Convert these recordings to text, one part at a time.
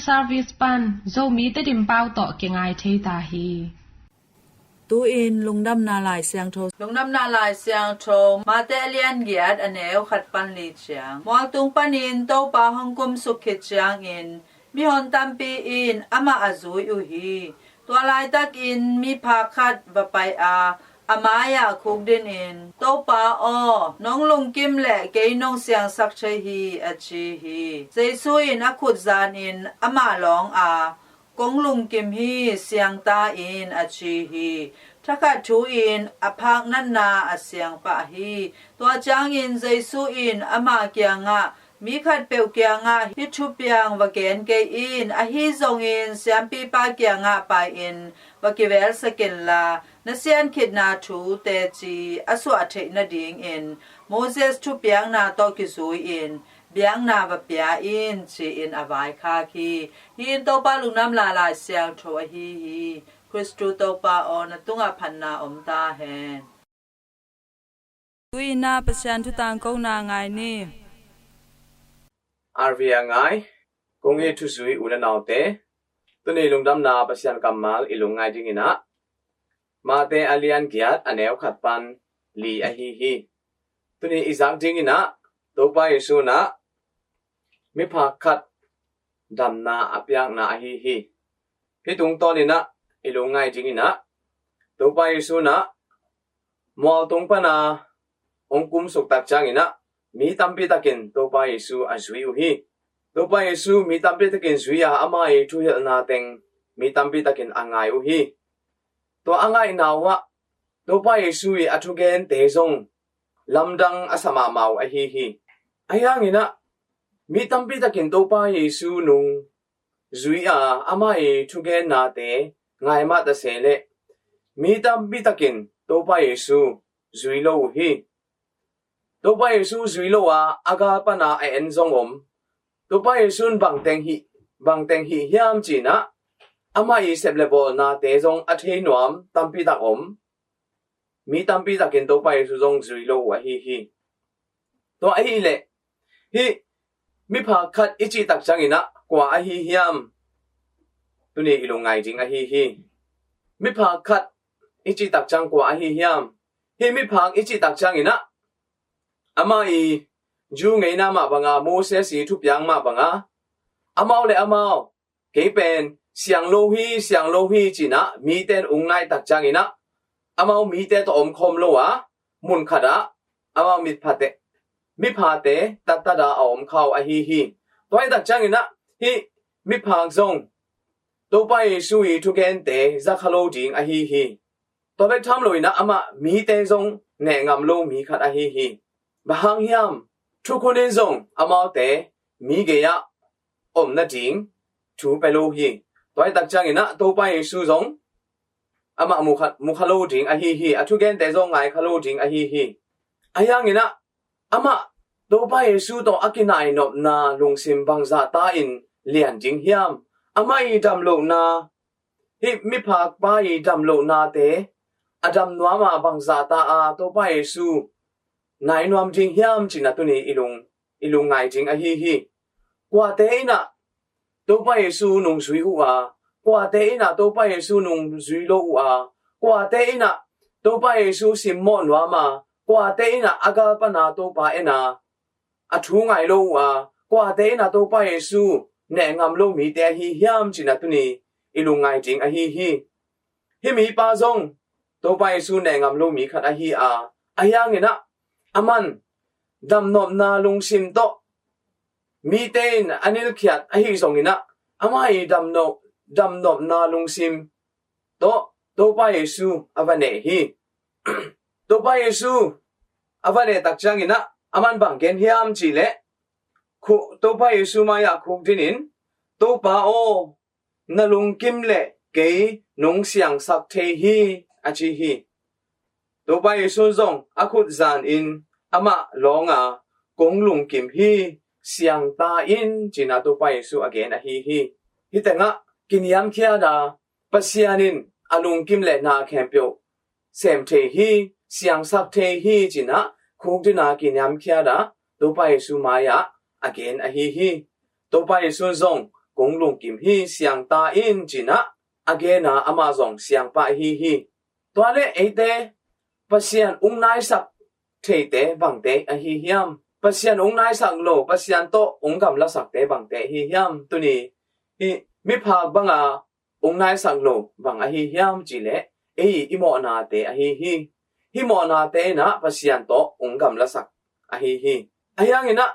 service pan zo mi te dim pau to ke ngai thei ta hi tu in lungdam na lai siang tho lungdam na lai siang tho ma te lian giat aneu khat pan li chiang mol tung panin to pa hongkum sukhe chiang in mi hon tampi in ama azui u hi to lai tak in mi pha khat va pai a amaya khuk din in to pa o nong lung kim le ke nong siang sak chei hi achi hi jesu in akhut zan in ama long a kong lung kim hi siang ta in achi hi thakha thu in aphak nan na asyang pa hi to chang in jesu in ama kyanga mi khat peu kyanga hi thu piang wa ken ke in a hi zong in siam pi pa kyanga pa in wa ki vel sakin la na sian khit na thu te chi aswa the na ding in moses thu piang na to ki zui in biang na va pia in chi in avai kha ki hin to pa lungnam la la siang tho hi Kristu to pa on tunga phanna ta hen tuina pasyan thu tang ko na ngai ni arvia ngai konge thu sui una naute tuni lungdam na pasyan kamal ilungai dingina mate alian giat aneu khatpan li a hi tuni izang dingina topa yesu na mi pha khat damna apyak na a hi tung to ni na ilungai dingina topa yesu na mo tung pa na ongkum sok tak changina mi tampi takin topa yesu azui u hi topa yesu mi tampi takin zuya ama e thu hel na teng mi tampi takin angai u hi to angai nawa topa yesu e athugen te zong lamdang asama mau a hi ayangina mi tampi takin topa yesu nung zuya ama e thugen na te ngai ma ta sele mi tampi takin topa yesu zui lo hi topa yesu zui lo a aga pana a en zong topa yesu bang teng hi hiam chi na ama i sep level na te zong a the nuam tampi tak mi tampi takin topa yesu zong zui lo a hi to a hi le hi mi pha khat ichi tak changina kwa a hi hiam tuni ilungai jing a hi mi pha khat ichi tak chang kwa a hi hiam hi mi phang ichi tak changina ama i ju ngai na ma banga moses i thu piang ma banga amao le amao ke pen siang lo hi china mi ten ungnai tak changina amao mi te to khom lo wa mun khada amao mit phate mi phate tatada om khau a hi toy tak changina hi mi phang zong to pa yesu i thu gen te zakhalo ding a hi to be tham loina ama mi te zong ne ngam lo mi khat a hi bahang hiam thu konen zong amao te mi ge ya na ding thu pe lo hi toy tak changina to pa yesu zong ama mu khalo ding a hi athu gen te zong ngai khalo ding a hi ayangina ama to pa yesu to akinai nop na lungsim bangza ta in lian jing hiam ama i dam lo na hi mi phak pa i dam lo na te adam nuama bangza ta a to pa yesu nai nuam jing hiam china tuni ilung ngai jing a hi kwa te ina to pa yesu nung zui u a kwa te ina to pa yesu nung zui lo u a kwa te ina to pa yesu simmo nuama kwa te ina aga pa na to pa ena athu ngai lo u a kwa te ina to pa yesu ne ngam lo mi te hi hiam china tuni ilung ngai jing a hi mi pa zong to pa yesu ne ngam lo mi khat a hi a ayangina aman dam nop na lungsim to mi ten anil khiat a hi zongina ama i dam nop na lungsim to pa yesu avane hi to pa yesu avane tak changina aman bang gen hiam chi le khu to pa yesu ma ya khuk dinin to pa o na lung kim le ke nong siang sak the hi a chi hi to pa yesu zong akhut zan in ama longa kong lung kim hi siang ta in china to pa yesu again a hi hitanga kiniam khia da pasianin alung kim le na kempyo sem the hi siang sak the hi china khuk dina kiniam khia da to pa yesu ma ya again a hi to pa yesu zong กงลุงกิมฮีเสียงตาอินจีนะอาเกนาอามาซองเสียงปะฮีตัวเลไอเตปัสยันองนายสักเทเตบังเตอฮีฮิมปัสยันองนายสักโลปัสยันโตองกำละสักเตบังเตฮีฮิมตัวนี้ฮิมิพากบังอาองนายสักโลบังอฮีฮิมจีเลอิโมนาเตอฮีฮิโมนาเตนะปัสยันโตองกำละสักอฮีอายังนะ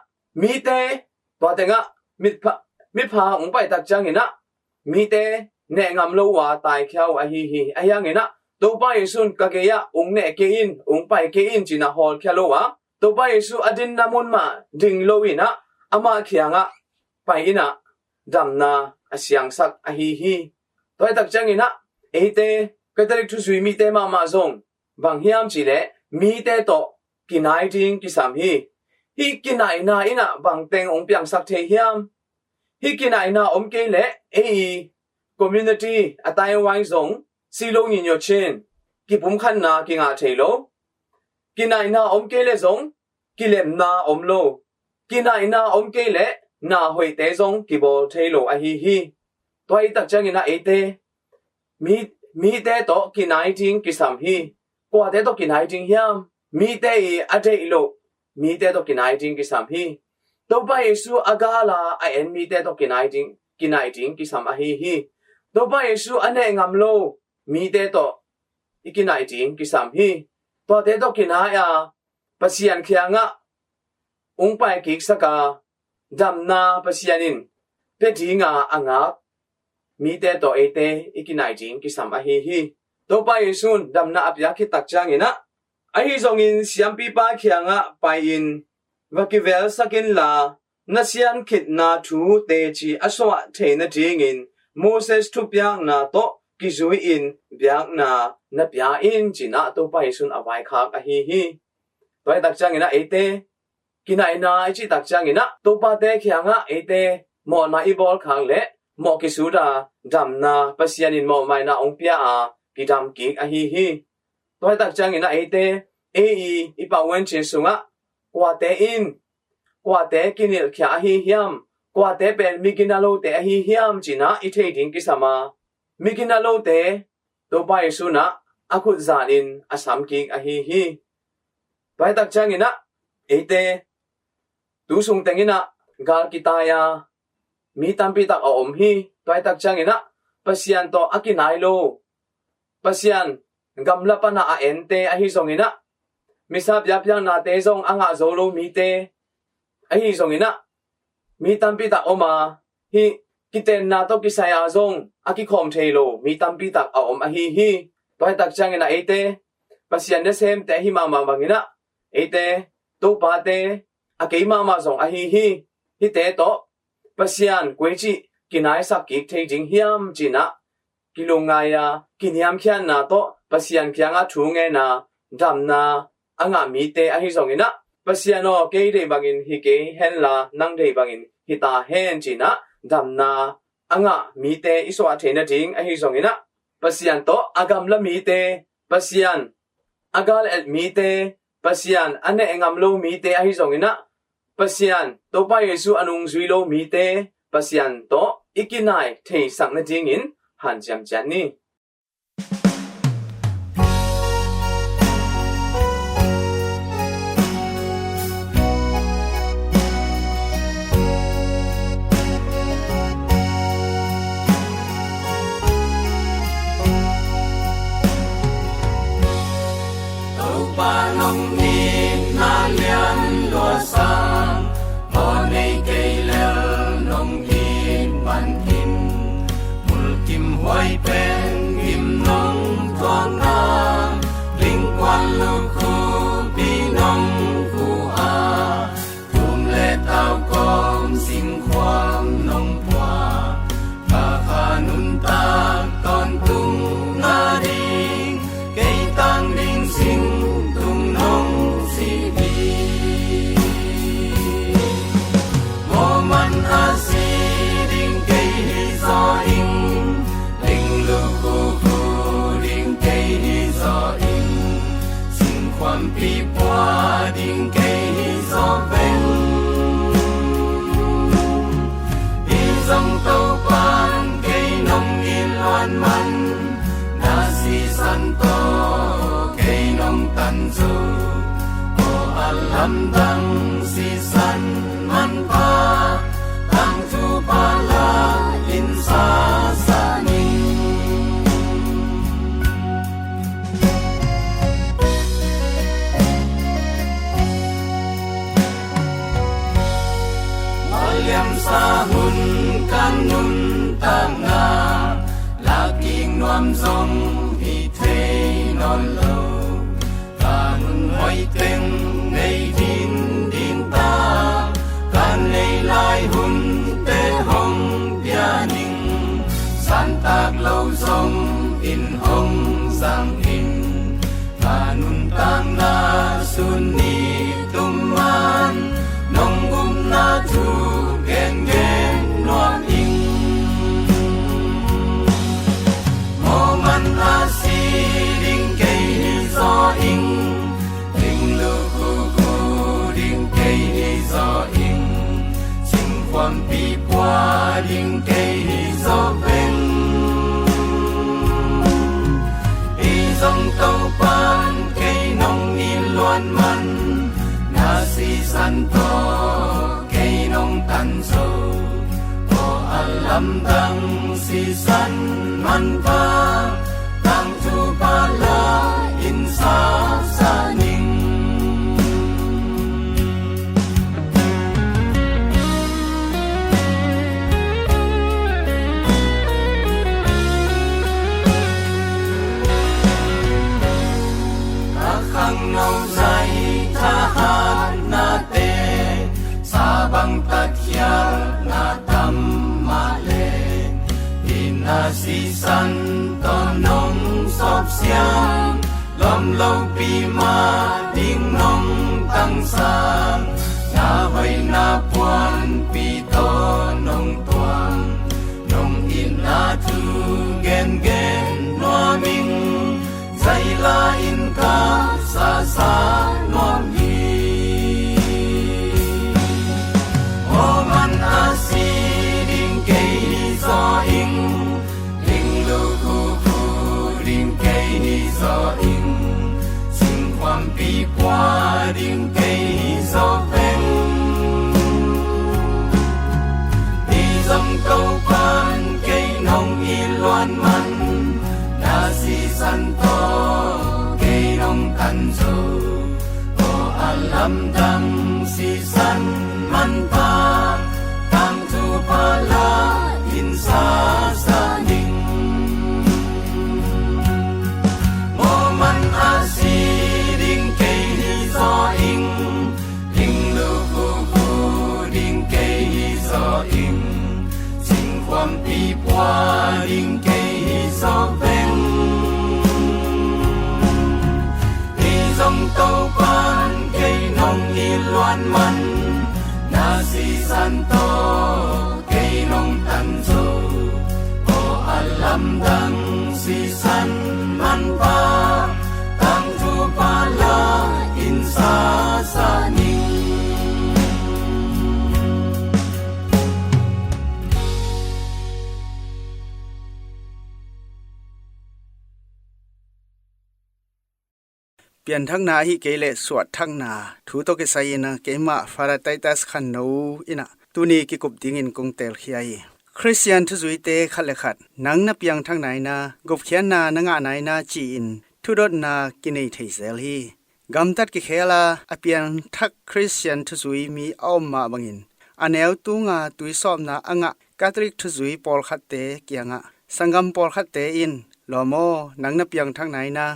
มีเตตัวเตงะมิพาองไปตักจังนะมีเตเนงามโลวาตายเขียวอฮีอายังนะตัวไปสุนกะเกยะองเนเกอินองไปเกอินจีน่าฮอลเขียวโลวะตัวไปสุอดินนามุนมาดิงโลวินะอามาเขียงะไปอินะดำนาอาเสียงสักอฮีตัวตักจังนะเอเตก็ตริกทุสุยมีเตมาซงบางเฮียมจีเลมีเตโตกินายจิงกิสามฮีกินายนาอินะบางเตงองเปียงสักเทียมฮีกินายนาอมเกเลคอมมูนิตี้อัตายวัยซงซีโลนิโยเชนกิปุ่มขันนากิงาเทโลกินายนาอมเกเลซงกิเลมนาอมโลกินายนาอมเกเลนาหวยเตซงกิโบเทโลอฮีตัวไอตักจังนะเอเตมีเตโตกินายจิงกิสามฮีกว่าเตโตกินายจิงเฮียมมีเตอเดโลมีเตโตกินายจิงกิสามฮีตัวไปสู่อากาลาไอเอ็นมีเตโตกินายจิงกิสามอฮีตัวไปสู่อันเนงามโลมีเตโตอีกินายจิงกิสามฮีตัวเตโตกินายาปัสยันเขียงะองไปกิกสกาดำนาปัสยันินเป็ดหิงาอ่างามีเตโตเอเตอีกินายจิงกิสามอฮีตัวไปสู่ดำนาอับยาคิตักจังนะไอฮิซงอินเสียมปีปาเขียงะไปอินวักิเวลสักินลานัสยันคิดนาทูเตจีอสวะเทนจิงอินโมเสสทุบยังนาโตกิจุยอินเบียงนานับยาอินจีนาตัวไปสุนอวัยคักอฮีตัวตักจังอินะเอเตกินายนาไอจีตักจังอินะตัวปาเตเขียงะเอเตหมอนาอีบอลคังเละหมอกิสุดาดัมนาปัสยานินหมอไม่นาองเปียอากิดำกิกอฮีตัวตักจังอินะเอเตอีปาเวนชินสุงะกว่าเตอินกว่าเตกินิลเขียอฮีฮิมกว่าเตเป็นมิกินาโลเตอฮีฮิมจีนะอิเทดิงกิสมามิกินาโลเตตัวไปสุนะอาคุซานินอาสามกิกอฮีตัวตักจังอินะเอเตตูสุงเตงินะกาลกิตายามีตัมปิตักอมฮีตัวตักจังอินะปัสยันโตอากินายโลปัสยันกำลับปนาเอ็นเตอหิซงอินะมิสับยับยังนาเตซงอ่างอาโซโลมีเตอหิซงอินะมีตัมปิตักอมาฮิกิเตนนาโตกิสายาซงอากิคอมเทโลมีตัมปิตักอมอฮีตัวตักจังอินะเอเตปัสยันเดเซมเตหิมาบังอินะเอเตตูปาเตอากิมาซงอฮีฮิเตโตปัสยันกวยจิกินายสักกิกเทจิงฮิมจินะกิโลงายากินยามเขียนนาโตปัสยันเขียงอาทูเงนาดัมนาอ่างมีเตอหิซงอินะปัสยันโอเกยเดบังอินฮิเกเฮนลานังเดบังอินฮิตาเฮนจินะดัมนาอ่างมีเตอิสวะเทนจิงอหิซงอินะปัสยันโตอากำละมีเตปัสยันอากาลเอลมีเตปัสยันอันเนงามโลมีเตอหิซงอินะปัสยันโตไปเยซูอนุงซุยโลมีเตปัสยันโตอิกินายเทสังนจิงอินหันจังจันนี่ปีปัวดิ่งเกยโซเบงอีซงโต lâm đăng si san man pa tang tu pa la in sa sa ni Maliam sa hun kan nun tanga laking nuam zong hi the non lo kanun hoi teng nei din din ta kan nei lai hun te hong pia ning san tak lo zong in hong sang in kanun tang na sun ni tum man nong na tu gen gen nuam ing mo man a si ding kei ni zo ing ding lu ku ku ding kei ni zo ing sing kwam pi pwa ding kei ni zo ben i zong tau pan kei nong ni luan man na si san to kei nong tan so o alam dang si san man pa tang tu pa la in sa sa ning khang nau zai tha han na te sa bang tat hiar na tam ma le in a si san to nong sop siang lom lo pi ma ding nong tang sang na hoi na puan pi to nong tuang nong in na tu gen gen no ming zai la in ka sa sa nom hi o man a si ding kei ni zo ing ding lu ku ku ding kei ni zo ing sing kwam pi pwa ding kei ni zo pen i zong tau pan kei nong i luan man na si san to kei nong tan zo o alam dang si san man pa tang tu pa la in sa sa ning mo man a si ding kei ni zo ing ding lu ku ku ding kei ni zo ing sing kwam pi pwa ding kei ni zo pen i zong tau pan kei nong i luan man na si san to kei nong tan zo o alam dang si san man pa tang tu pa la in sa sa ningเปลี่ยนทั้งนาฮิเกเลสวดทั้งนาถูตกไซนะเกมาฟาราไตตัสขันนูอินะตุนีกิกบดิงินกงเตลขี้ไอคริสเตียนทุจุยเตขัดเลขัดนังนับยังทั้งไหนนากบเขียนนานังไหนนาจีอินทุดนากินไอเทเซลฮีกำตัดกิเคลาอเปียนทักคริสเตียนทุจุยมีเอามาบังอินอันเอวตุงาตุยสอบนาอ่ะคาทอลิกทุจุยปอลขัดเตเกียงะสังกัมปอลขัดเตอินลอโมนังนับยังทั้งไหนนา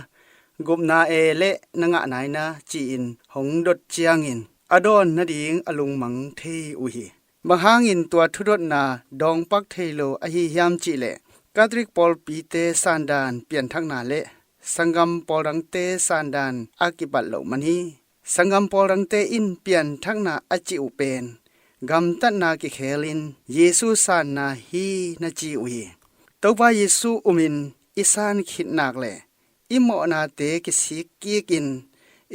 กุมนาเอเลนังะไหนนะจีอินหงดดเจียงอินอดอนนาดิงอลุงมังเทอุฮีบางหางอินตัวทุดดนาดองปักเทโลอหิยามจีเลกาทริกปอลปีเตซานดานเปลี่ยนทั้งนาเลสังกัมปอลังเตซานดานอากิบัตโลมันฮีสังกัมปอลังเตอินเปลี่ยนทั้งนาอจิอุเปนกัมตันนากิเคลินเยซูซานนาฮีนาจีอุฮีตัวว่าเยซูอุมินอิสานขิดนักเลอิโมนาเตกิสิกีกิน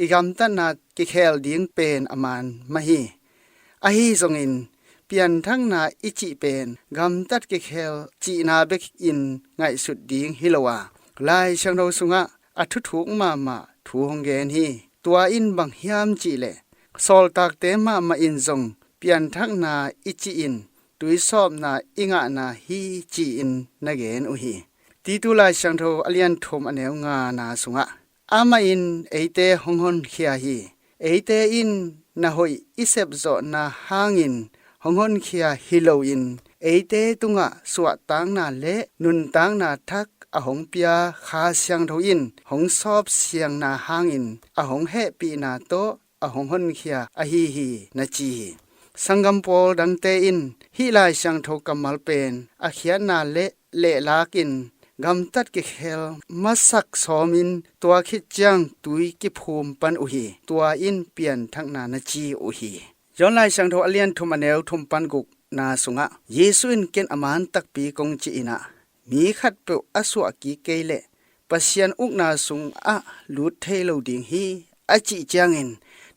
อิกัมตันนากิเคลดิงเป็นอมันมหีอหีซงอินเปลี่ยนทั้งนาอิจิเป็นกัมตัดกิเคลจีนาเบกอินไงสุดดิงฮิโลวาลายช่างเราสุงะอัทุทุกมาถูหงเกนฮีตัวอินบังฮิยามจีเล ซอลตากเตมาอินซงเปลี่ยนทักนาอิจิอินตุยสอบนาอิงะนาฮีจีอินนาเกนอุฮีตีตุลายช่างโทอเลียนทมอเนวงานาสุงะอามาอินเอเตฮงฮอนเขียฮีเอเตอินนาหอยอิเซบโซนาฮางอินฮงฮอนเขียฮิโลอินเอเตตุงะสวะตางนาเลนุนตางนาทักอหงเปียคาเสียงโทอินหงสอบเสียงนาฮางอินอหงเฮปีนาโตอหงฮอนเขียอฮีฮีนาจีสังกัมโปดังเตอินฮิลายช่างโทกัมมัลเป็นอาเขียนนาเลลากินกำตัดกิเคลมาสักสอมินตัวคิดจังตุยกิภูมิปันอุฮีตัวอินเปลี่ยนทั้งนานาจีอุฮีย้อนลายช่างโทอเลียนทุมอเนวทุมปันกุกนาสุงะเยซูอินเกนอมานตักปีกงจีอินะมีขัดเปอสวากีเกเลปัสยันอุกนาสุงอะลุดเทโลดิงฮีอจิจังอิน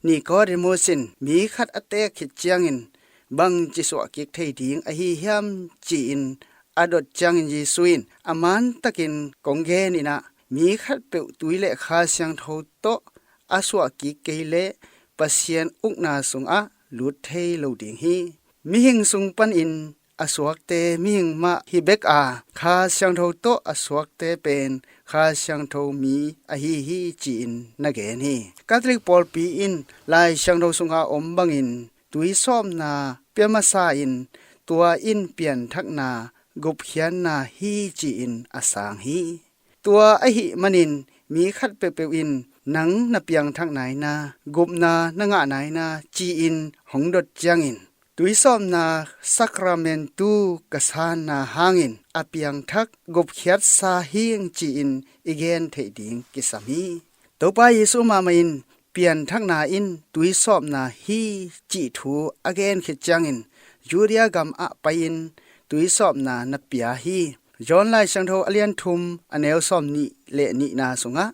นี่ก็เดโมสินมีขัดอเตคิดจังอินบังจิสวากิกเทดิงอหิยามจีอินอดดจังอินเยซูอินอมานตักินกงเกนินะมีขัดเปตุยเลคาเสียงโทโตอสวากิเกเลปัสยันอุกนาสุงอะลุดเทโลดิงฮีมีหิงสุงปันอินอสวกเตมีหิงมาฮิเบกอาคาเสียงโทโตอสวกเตเป็นคาเสียงโทมีอหิฮีจีอินนาเกนฮีคาทอลิกปอลปีอินลายเสียงโทสุงอาอมบังอินตุยซ้อมนาเปียมาซาอินตัวอินเปลี่ยนทักนากุบเขียนนาฮีจีอินอสางฮีตัวอหิมันินมีขัดเปเปอินหนังนาเปียงทักไหนนากุบนานงะไหนนาจีอินหงดดจังอินตุยซ้อมนาสักราเมนตูกษานาหางอินอเปียงทักกุบเขียดซาฮิงจีอินอีเกนเทดิงกิสามีตัวไปเยซูมาอินเปลี่ยนทักนาอินตุยสอบนาฮีจีทูอเกนขิดจังอินยูเรียกัมอะไปอินตุยสอบนานับเปียฮีย้อนไล่ช่างโทอเลียนทุมอเนวสอมนี่เลนี่นาสุงะ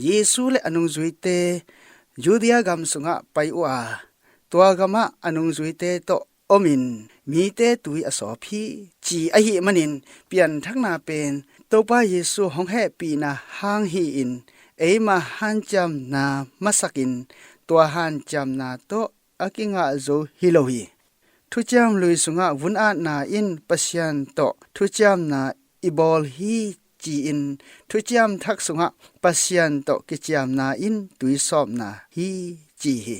เยซูเลอนุงจุยเตยูเรียกัมสุงะไปอัวตัวกามะอนุงจุยเตโตอมินมีเตตุยอสอพีจีอหิมันินเปลี่ยนทักนาเป็นตัวป้าเยซูหงแห่ปีนาหางฮีอินเอมาฮันจำนามาสักินตัวฮันจำนาโตอากิงะโซฮิโลฮีทุจามลุยสุงะวุนอานาอินปัสยันโตทุจามนาอิบอลฮีจีอินทุจามทักสุงะปัสยันโตกิจามนาอินตุยสอบนาฮีจีฮี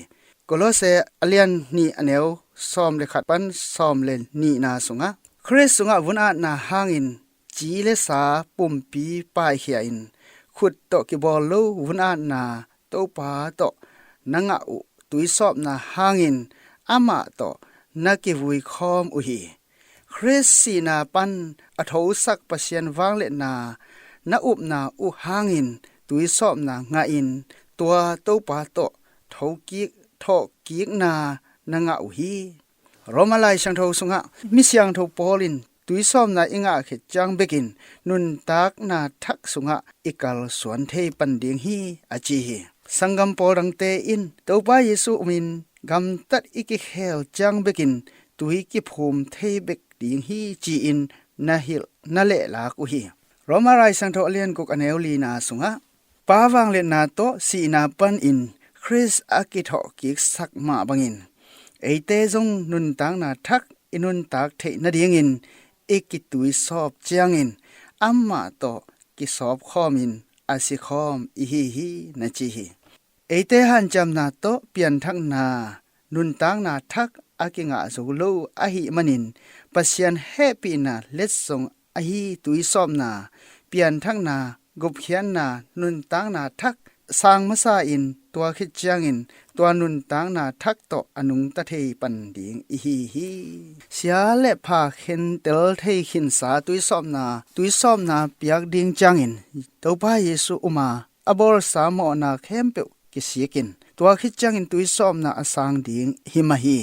กโลเซอเลียนนี่อเนวซ้อมเลขัดปันซ้อมเลนี่นาสุงะคริสสุงะวุนอานาหางอินจีเลสาปุ่มปีป้ายเขียอินขุดโตกิบอลลูวุนอานาโตปาโตนังะอุตุยสอบนาหางอินอามาโตนักกิวุยคอมอุฮีคริสสีนาปันอโทสักปะเชียนวางเลนานาอุบนาอุหางอินตุยสอบนางาอินตัวโตปาโตเทากิกทอกิกนานางะอุฮีโรมาไลช่างโทสุงะมิเสียงโทปอลินตุยสอบนาอิงะเขจังเบกินนุนตากนาทักสุงะอิกาลสวนเทปันเดียงฮีอาจีฮีสังกัมปอรังเตอินโตปาเยซูมินกำตัดอิกิเฮลจังเบกินตุยกิภูมิเทเบกดิงฮีจีอินนาฮิลนาเลลากุฮีโรมาไรสังโทเลียนกุกอเนวลีนาสุงะปาวังเลนาโตสีนาปันอินคริสอากิทอกิกสักมาบังอินเอเตจงนุนตางนาทักอินุนตากเทนาเดียงอินเอกิตุยสอบจังอินอัมมาโตกิสอบข้อมินอาศิคอมอิฮีฮีนาจีฮีเอเตหันจำนาโตเปลี่ยนทักนานุนตางนาทักอากิงะโซโลอหิมันินปัสยันเฮปีนาเลสซงอหิตุยซอมนาเปลี่ยนทักนากุบเขียนนานุนตางนาทักสางมาซาอินตัวคิดจังอินตัวนุนตางนาทักโตอนุงตะเทปันดิงอิฮีฮีเสียเลพาเข็นเตลเทขินสาตุยซอมนาเปียกดิงจังอินตัวพระเยซูอุมาอบอลสามอนาเข้มเปกิเสียกินตัวคิดจังอินตุยซ้อมนาอสางดิงหิมาฮี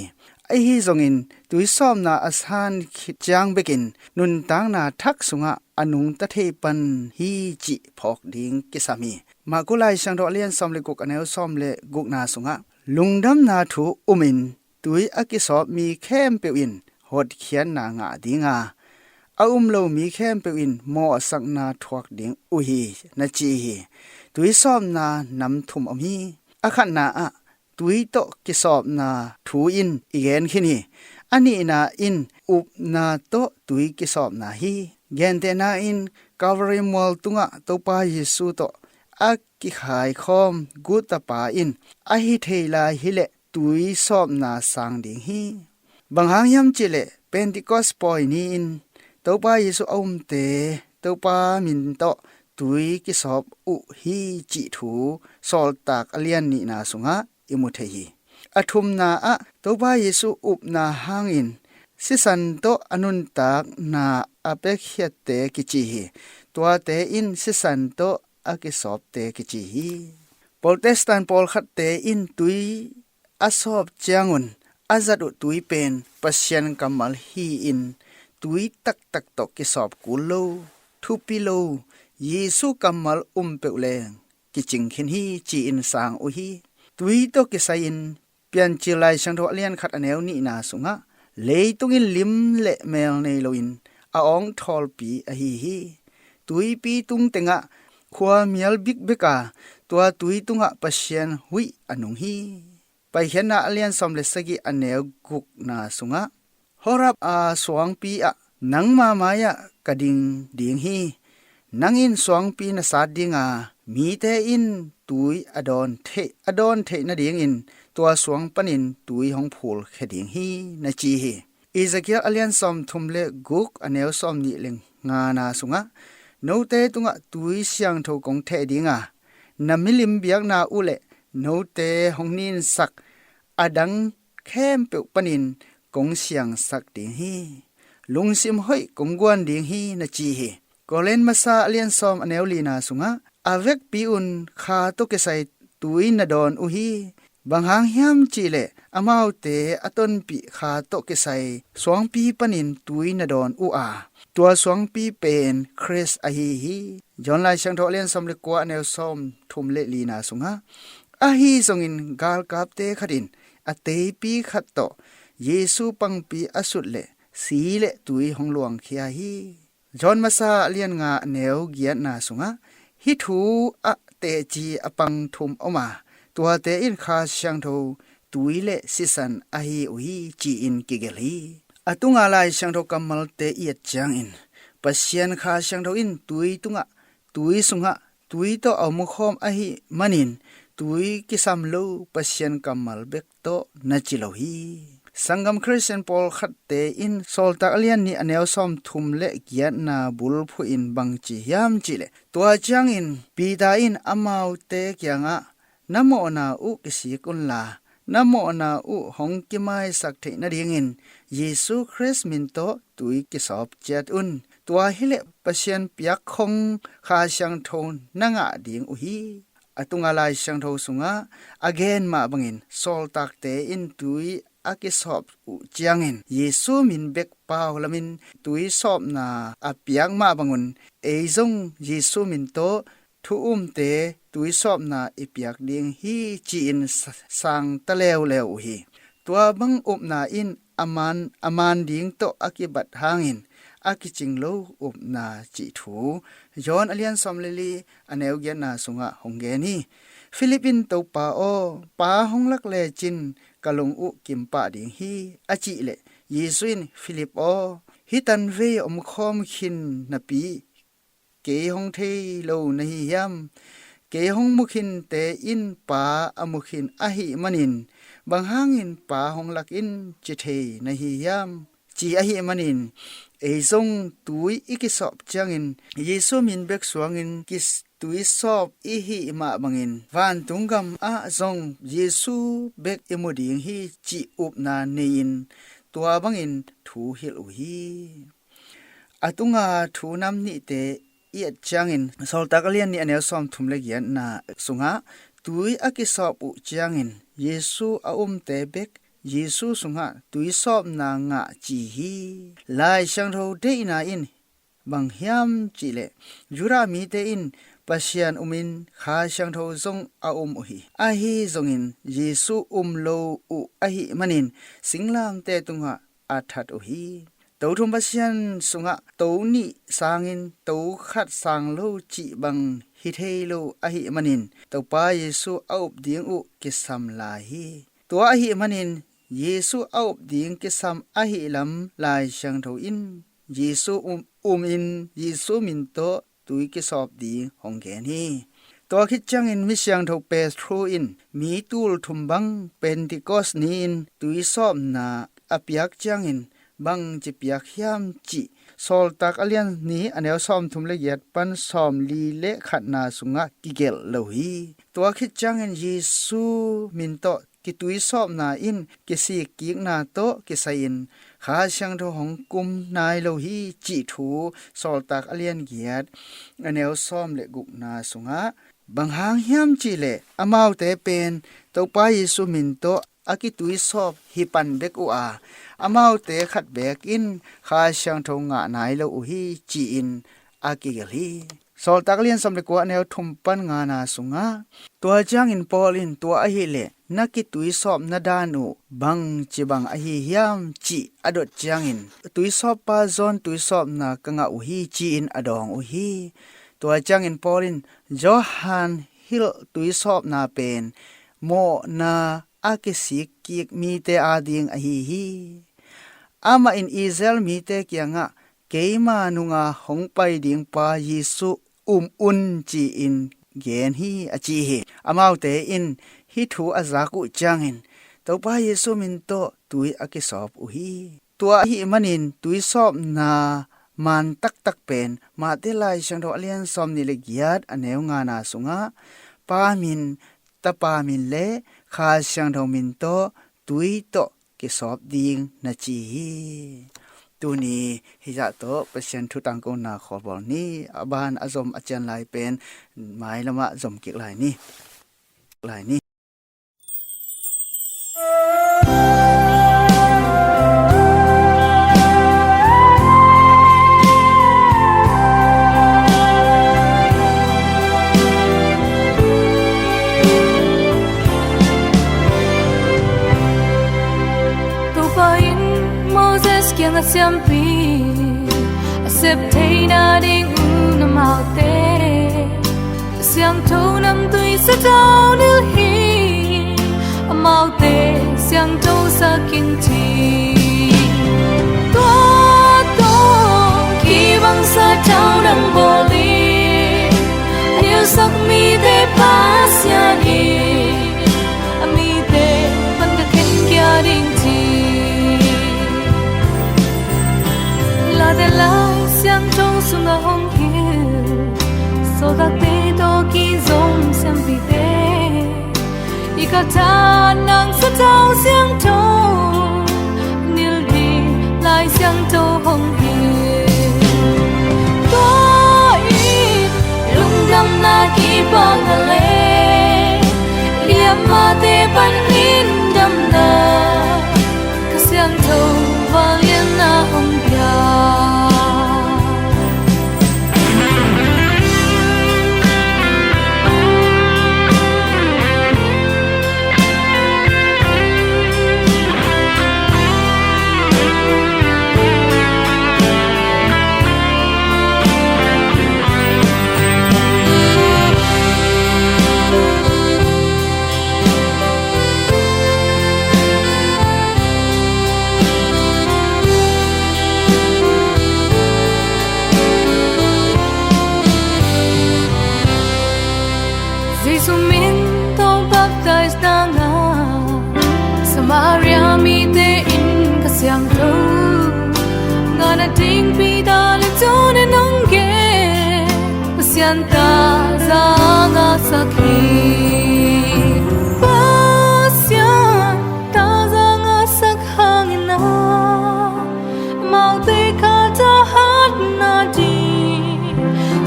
ไอฮีจงอินตุยซ้อมนาอสานคิดจังเบกินนุนตางนาทักสุงะอนุงตะเทปันฮีจิพอกดิงกิสามีมากุไลช่างดอเลียนซ้อมเลกุกอเนวซ้อมเลกุกนาสุงะลุงดำนาถูอุมินตุยอกิสอบมีเข้มเปียวอินหดเขียนนางะดิงาอาโลมีเข้มเปียวอินหมอสักนาทวกดิงอุฮีนาจีฮีตุยซ้อมนานำทุมอมีอขันนาอะ ตุยโตกิสอบนาทูอินอีเกนขินีอันนี้นาอินอุบนาโตตุยกิสอบนาฮีเกนเตนาอินกาวริมอลตุงะโตปาเยซูโตอักกิขายคอมกุตปาอินอะฮิเทลาฮิเลตุยสอบนาสังดิงฮีบางหางยำจิเลเป็นติคอสปอยนีอินโตปาเยซูอมเตโตปามินโตตุยกิสอบอุฮีจิถูสอลตากอเลียนนีนาสุงะอิมุเทฮีอทุมนาอะโตปาเยซูอุบนาหางอินสิสันโตอนุนตากนาอเปกเฮียเตกิจิฮีตัวเตอินสิสันโตอากิสอบเตกิจิฮีโปรเตสแตนต์ปอลขัดเตอินตุยอาสอบจางุนอาจัดอุตุยเป็นปัสยันกัมมัลฮีอินตุยตักตักตกกิสอบกุลโลทุปิโลเยซูกัมมัลเปอุเลงกิจิงขินฮีจีอินสางอุฮีตุยโตกิไซอินเปียนจิไลชังโทเลียนขัดอเนวนี่นาสุงะเลยตุงินลิมเลเมลในโลอินอาองทอลปีอฮีฮีตุยปีตุงเตงะขวาเมียลบิกเบกาตัวตุยตุงะปัสยันหุยอนุงฮีไปเห็นนาเลียนสมเลสกิอเนวกุกนาสุงะฮอรับอาสวงปีอะนังมามายะกะดิงดิงฮีนังอินสวงปีนาสาดิงามีเตอินตุยอดอนเทนาดิงอินตัวสวงปนินตุยหงพูลเขดิงฮีนาจีฮีอิซาเกียอเลียนสมทุมเลกุกอเนวสมนิเลงงานาสุงะโนเตตุงะตุยเสียงโทกงเทดิงานามิลิมเบียกนาอุเลโนเตหงนินสักอดังเข้มเปียวปนินกงเสียงสักดิงฮีลุงซิมห้อยกงกวนดิงฮีนาจีฮีกอเลนมาซาเลียนซอมอเนวลีนาสุงะอาเวกปีอุนคาโตเกไซตุยนาดอนอุฮีบางหางยามจีเลอมาวเตอตนปีคาโตเกไซสวงปีปนินตุยนาดอนอุอาตัวสวงปีเป็นคริสอฮีฮีจอนไลชังโทเลียนสมเลกัวแนวซอมทุมเลลีนาสุงะอาฮีทรงอินกาลกาบเตขัดินอเตปีขัดโตเยซูปังปีอสุดเลสีเลตุยหงหลวงเคียฮีจอนมาซาเลียนงาแนวเกียนาสุงะฮิทูอะเตจีอปังทุมอมาตัวเตอินคาชังโทตุยเลสิสันอฮีอุฮีจีอินกิเกลีอตุงาลายชังโทกัมมัลเตอียดจังอินปัสยันคาชังโทอินตุยตุงะตุยสุงะตุยโตเอามุขอมอฮีมันินตุยกิสัมโลปัสยันกัมมัลเบกโตนาจิโลฮีสังกัมคริสเตียนปอลขัดเตอินโซลตาเลียนนี่อเนวซอมทุมเลเกียนาบุลพูอินบังจียามจิเลตัวจังอินปีตาอินอมาวเตเกียงะนโมนาอุกิสิกุนลานโมนาอุหงกิไมสักเทนดิงินเยซูคริสต์มินโตตุยกิสอบเจดอุนตัวฮิเลปเชียนเปียกคงคาชังโทนนงะดิงอุฮีอตุงาลายชังโทสุงะอเกนมาบังอินโซลตักเตอินตุยอากิสอบอุเจียงอินเยซูมินเบกปาวลามินตุยสอบนาอเปียกมาบังอุนเอซงเยซูมินโตทุเตตุยสอบนาอิเปียกดิงฮีจีอินสังตะเลวเลวฮีตัวบังอุบนาอินอามานดิงโตอากิบัดหางอินอากิจิงโลอุบนาจิถูย้อนอเลียนซอมเลลีอเนวเกียนาสุงะหงเกนีฟิลิปปินโตปาโอปาหงลักเลจินกะลงอุกิมปะดิงฮีอาจิเลเยซุนฟิลิปโอฮิตันเวอมคอมขินนปีเกหงเทโลนหิยามเกหงมุขินเตอินปาอมุขินอหิมันินบางหางอินปาหงลักอินจิเทนหิยามจีอหิมันินเอซงตุยอิกิสอบจังอินเยซูมินเบกสวงอินกิสตุยสอบอิหิมาบังอินวันตุงกัมอาซงเยซูเบกอิมุดิงฮีจีอุบนาเนอินตัวบังอินทูฮิลอุฮีอตุงาทูนำนิเตเอียจังอินโซลตากเลียนนี่อเนวซอมทุมเลเกียนนาสุงะตุยอากิสอบอุจังอินเยซูอาเตเบกเยซูสุงะตุยสอบนางะจีฮีลายชังโทเดนาอินบังยามจิเลยูรามีเตอินปัสยันอุมินขาชังโทซงอาอุฮีอาฮีซงอินเยซูโลอุอาฮีมันินสิงลามเตตุงะอาทัดอุฮี tàu thum pasian sunga tàu ni sangin tàu khat sang lo chi bang hi thei lo a hi manin tàu pa Yesu aup ding u ki sam la hi to a hi manin Yesu aup ding ki sam a hi lam lai sang tho in Yesu in Yesu min to tui ki sop di hong gen hi to khit chang in mi siang tho pe through in mi tul thum bang Pentecost ni in tui sop na apiak chang in bang chi piak hiam chi sol tak alian ni anel som thum le yat pan som li le khat na sunga kigel lo hi to khit chang in Yesu min to ki tui sop na in ki si ki na to ki sain kha sang tho hong kum nai lo hi chi thu sol tak alian giat anel som le guk na sunga bang hang hiam chi le amau te pen to pa Yesu min to aki tui sop hi pan bek u a amau te khat bek in kha sang tho nga nai lo u hi chi in aki gel hi sol tak lian som le ko anel thum pan nga na sunga to chang in Paul in to a hi le naki tui sop na danu bang chi bang a hi hiam chi adot chang in tui sop pa zon tui sop na kanga u hi chi in adong u hi to chang in Paul in Johan hil tui sop na pen mo na akisik kik mi te ading a hi hi ama in Israel mi te kyanga keima nunga hongpai ding pa Yesu un chi in gen hi achi hi amau te in hi thu azaku changin to pa Yesu min to tui akisop u hi tua hi manin tui sop na man tak tak pen ma te lai sang do alian som ni le giat aneu nga na sunga pa min ta pa min le kha sang do min to tui to ki sop ding na chi hi tu ni hi ja to pasien thu tang ko na khol bol ni aban azom achan lai pen mai lama zom ki lai ni Nga siampi asep thei na ding u na mau te siang tho nam tui sa tao nil hi mau te siang tho sa kin chi to ki bang sa tao nam bo li yêu sak mi te pa sia ni mi te pan ka ken kya ding chi de lai xiang trong sung a hong hiu so da te do ki zong xiang bi te I ka ta nang sa tao xiang trong nil di lai xiang to hong hiu to I lung dam na ki pa na le liam ma te pan in dam na ka xiang to va lian na hong pia Samaria mi te in ka siang tho nga na ting pi da le zone nong ge pasian ta za nga sakhi pasian ta za nga sak hang na mau te ka ta hat na di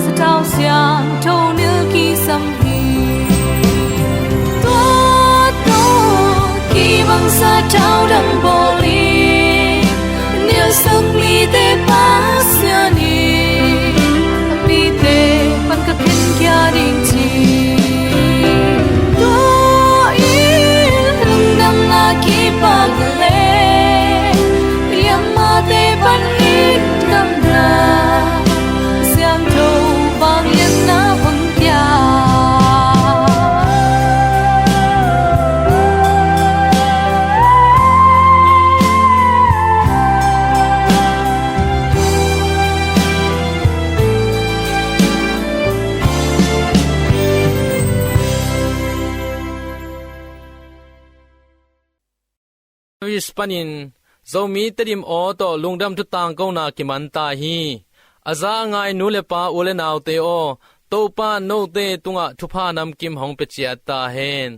sa tao siang tho nil ki sam bang sa tao dang bo li niel sak mi te pa sia ni mi te pan ka ken kya ding chi to I lung dam na ki pa le liam ma te pan วิสปนินzomi tedim o to lungdam tu tang ko na ki man ta hi aza ngai nu le pa ule naw te o to pa no te tunga thupa nam kim hong pe chia ta hen